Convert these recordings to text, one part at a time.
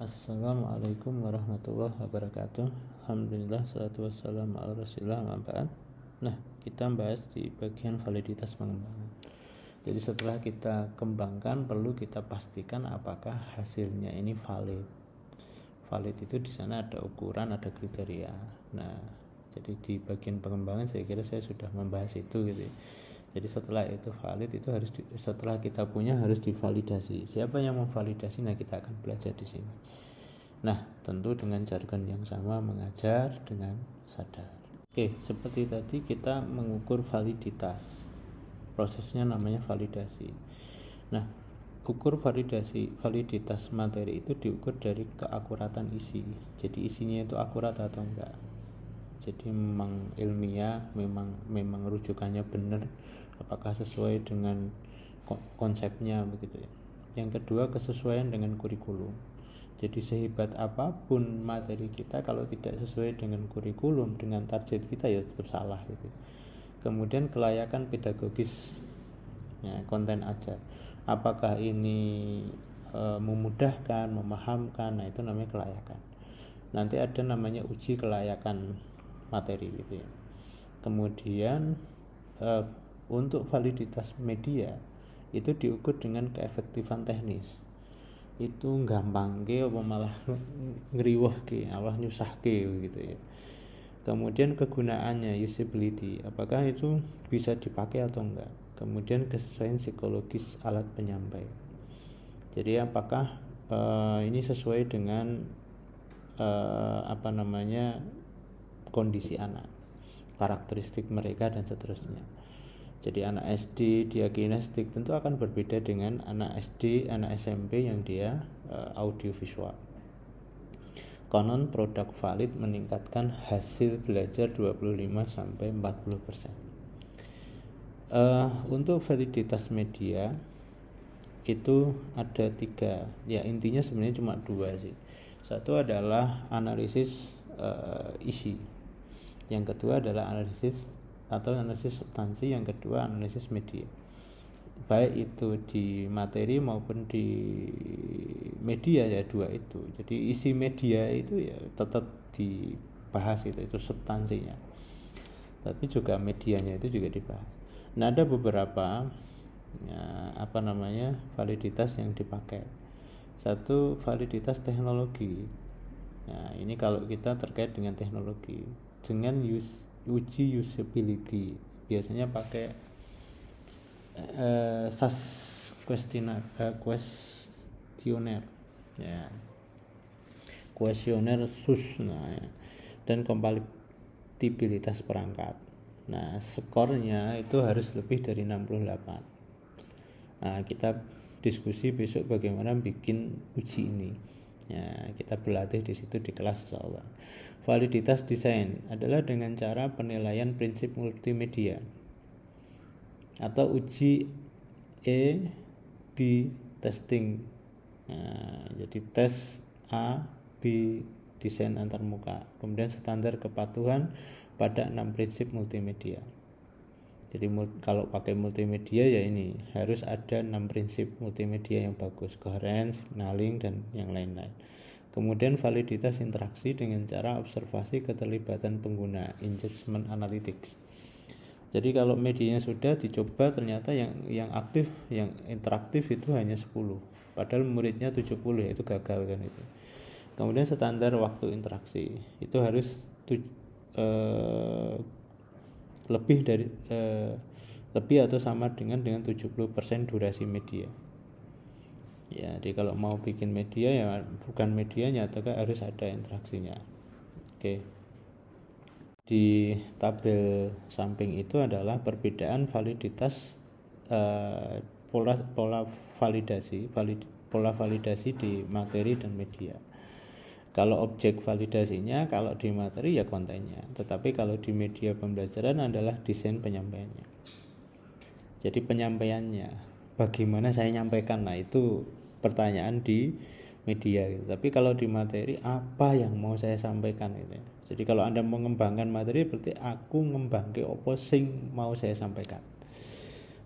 Assalamualaikum warahmatullahi wabarakatuh. Alhamdulillah, salatu wassalamu ala rasulillah, amma ba'd. Nah, kita bahas di bagian validitas pengembangan. Jadi setelah kita kembangkan, perlu kita pastikan apakah hasilnya ini valid. Valid itu di sana ada ukuran, ada kriteria. Nah, jadi di bagian pengembangan saya kira saya sudah membahas itu gitu. Jadi setelah itu valid, itu harus setelah kita punya harus divalidasi. Siapa yang memvalidasi? Nah, kita akan belajar di sini. Nah, tentu dengan jargon yang sama, mengajar dengan sadar. Oke, seperti tadi kita mengukur validitas. Prosesnya namanya validasi. Nah, ukur validitas materi itu diukur dari keakuratan isi. Jadi isinya itu akurat atau enggak. Jadi memang ilmiah, memang rujukannya benar, apakah sesuai dengan konsepnya begitu ya. Yang kedua, kesesuaian dengan kurikulum. Jadi sehebat apapun materi kita, kalau tidak sesuai dengan kurikulum, dengan target kita, ya tetap salah gitu. Kemudian kelayakan pedagogis, ya, konten ajar, apakah ini memudahkan, memahamkan, nah itu namanya kelayakan. Nanti ada namanya uji kelayakan materi gitu ya. Kemudian untuk validitas media itu diukur dengan keefektifan teknis. Itu gampang ke apa malah ngeriwah ke, Allah nyusah ke gitu ya. Kemudian kegunaannya, usability, apakah itu bisa dipakai atau enggak. Kemudian kesesuaian psikologis alat penyampai. Jadi apakah ini sesuai dengan kondisi anak, karakteristik mereka dan seterusnya. Jadi anak SD dia kinestik tentu akan berbeda dengan anak SD, anak SMP yang dia audiovisual. Konon produk valid meningkatkan hasil belajar 25-40%. Untuk validitas media itu ada 3, ya intinya sebenarnya cuma 2 sih. Satu adalah analisis isi, yang kedua adalah analisis substansi, yang kedua analisis media, baik itu di materi maupun di media, ya 2 itu. Jadi isi media itu ya tetap dibahas, itu substansinya, tapi juga medianya itu juga dibahas. Nah, ada beberapa validitas yang dipakai. Satu, validitas teknologi. Nah, ini kalau kita terkait dengan teknologi, dengan uji usability biasanya pakai SAS kuesioner ya, kuesioner SUS, dan kompatibilitas perangkat. Nah, skornya itu harus lebih dari 68. Nah, kita diskusi besok bagaimana bikin uji ini. Ya, kita berlatih di situ di kelas insyaallah. Validitas desain adalah dengan cara penilaian prinsip multimedia atau uji A/B testing. Nah, jadi tes A, B, desain antarmuka. Kemudian standar kepatuhan pada 6 prinsip multimedia. Jadi kalau pakai multimedia ya ini harus ada 6 prinsip multimedia yang bagus, coherence, signaling, dan yang lain-lain. Kemudian validitas interaksi dengan cara observasi keterlibatan pengguna, engagement analytics. Jadi kalau medianya sudah dicoba, ternyata yang aktif, yang interaktif itu hanya 10, padahal muridnya 70, ya itu gagal kan itu. Kemudian standar waktu interaksi itu harus lebih atau sama dengan 70% durasi media. Ya, jadi kalau mau bikin media ya bukan medianya, atau harus ada interaksinya. Oke. Di tabel samping itu adalah perbedaan validitas pola validasi di materi dan media. Kalau objek validasinya, kalau di materi ya kontennya, tetapi kalau di media pembelajaran adalah desain penyampaiannya. Jadi penyampaiannya, bagaimana saya nyampaikan, nah itu pertanyaan di media gitu. Tapi kalau di materi, apa yang mau saya sampaikan gitu. Jadi kalau Anda mengembangkan materi, berarti aku ngembangke apa sing mau saya sampaikan.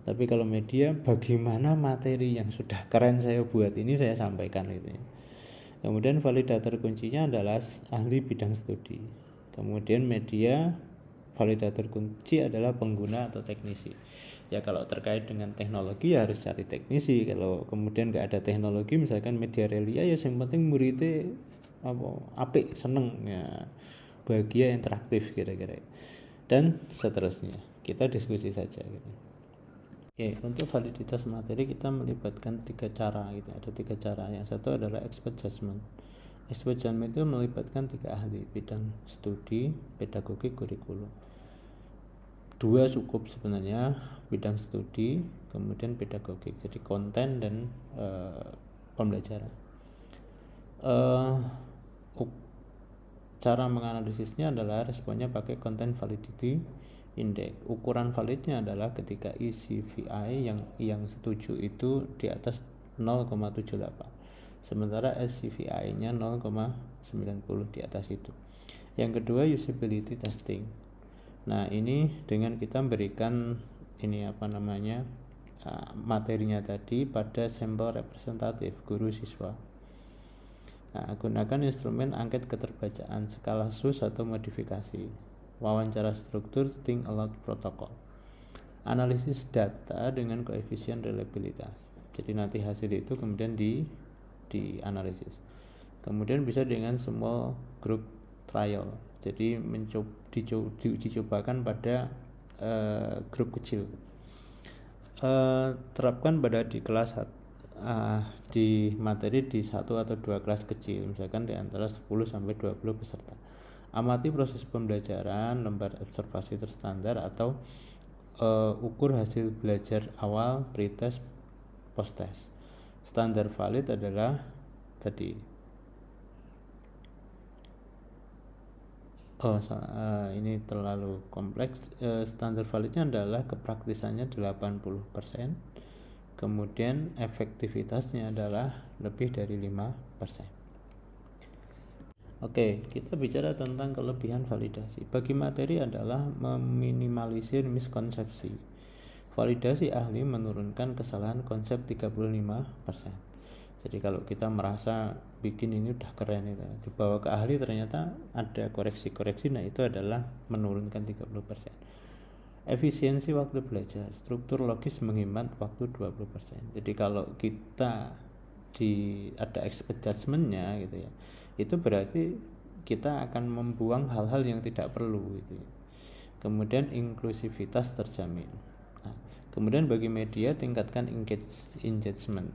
Tapi kalau media, bagaimana materi yang sudah keren saya buat ini saya sampaikan gitu ya. Kemudian validator kuncinya adalah ahli bidang studi. Kemudian media, validator kunci adalah pengguna atau teknisi. Ya kalau terkait dengan teknologi ya harus cari teknisi. Kalau kemudian nggak ada teknologi, misalkan media relia, ya yang penting muridnya apik, seneng, ya bahagia, interaktif kira-kira. Dan seterusnya, kita diskusi saja gitu. Oke, untuk validitas materi kita melibatkan 3 cara gitu. Ada 3 cara. Yang satu adalah expert judgment. Expert judgment itu melibatkan 3 ahli bidang studi, pedagogik, kurikulum. 2 cukup sebenarnya, bidang studi, kemudian pedagogik. Jadi konten dan pembelajaran. Cara menganalisisnya adalah responnya pakai content validity index. Ukuran validnya adalah ketika ECVI yang setuju itu di atas 0,78, sementara SCVI-nya 0,90 di atas itu. Yang kedua, usability testing. Nah, ini dengan kita berikan materinya tadi pada sampel representatif guru siswa. Nah, gunakan instrumen angket keterbacaan, skala SUS atau modifikasi, wawancara struktur, think aloud protokol, analisis data dengan koefisien reliabilitas. Jadi nanti hasil itu kemudian dianalisis. Kemudian bisa dengan small group trial. Jadi dicobakan pada grup kecil. Terapkan pada di kelas di materi di 1 atau 2 kelas kecil, misalkan di antara 10 sampai 20 peserta. Amati proses pembelajaran, lembar observasi terstandar atau ukur hasil belajar awal, pretest, posttest. Standar valid adalah tadi ini terlalu kompleks. Standar validnya adalah kepraktisannya 80%, kemudian efektivitasnya adalah lebih dari 5%. Oke, kita bicara tentang kelebihan validasi. Bagi materi adalah meminimalisir miskonsepsi. Validasi ahli menurunkan kesalahan konsep 35%. Jadi kalau kita merasa bikin ini udah keren itu, dibawa ke ahli ternyata ada koreksi-koreksi, nah itu adalah menurunkan 30%. Efisiensi waktu belajar, struktur logis menghemat waktu 20%. Jadi kalau kita ada expert judgment-nya gitu ya, itu berarti kita akan membuang hal-hal yang tidak perlu gitu ya. Kemudian inklusivitas terjamin. Nah, kemudian bagi media, tingkatkan engagement,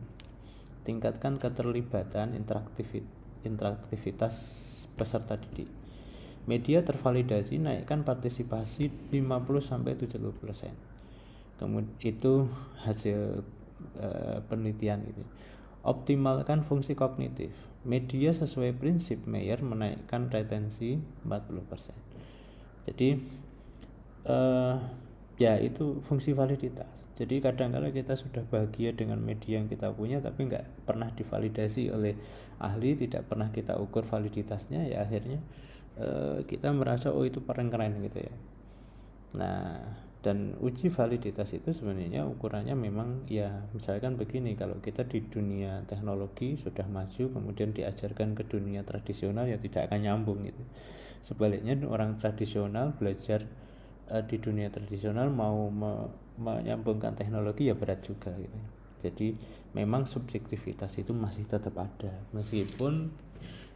tingkatkan keterlibatan, interaktivitas peserta didik. Media tervalidasi, naikkan partisipasi 50-70%. Kemudian itu hasil penelitian gitu. Optimalkan fungsi kognitif. Media sesuai prinsip Meyer menaikkan retensi 40%. Jadi ya itu fungsi validitas. Jadi kadang-kala kita sudah bahagia dengan media yang kita punya, tapi nggak pernah divalidasi oleh ahli, tidak pernah kita ukur validitasnya, ya akhirnya kita merasa oh itu keren gitu ya. Nah, dan uji validitas itu sebenarnya ukurannya memang ya misalkan begini, kalau kita di dunia teknologi sudah maju kemudian diajarkan ke dunia tradisional ya tidak akan nyambung gitu. Sebaliknya orang tradisional belajar di dunia tradisional mau menyambungkan teknologi ya berat juga gitu. Jadi memang subjektivitas itu masih tetap ada, meskipun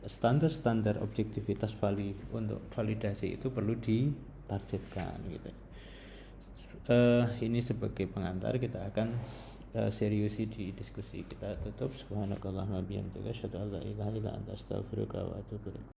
standar objektivitas untuk validasi itu perlu ditargetkan gitu. Ini sebagai pengantar, kita akan seriusi di diskusi kita. Tutup. Subhanakallahumma bihamdika asyhadu an la ilaha illa anta astaghfiruka wa atubu ilaik.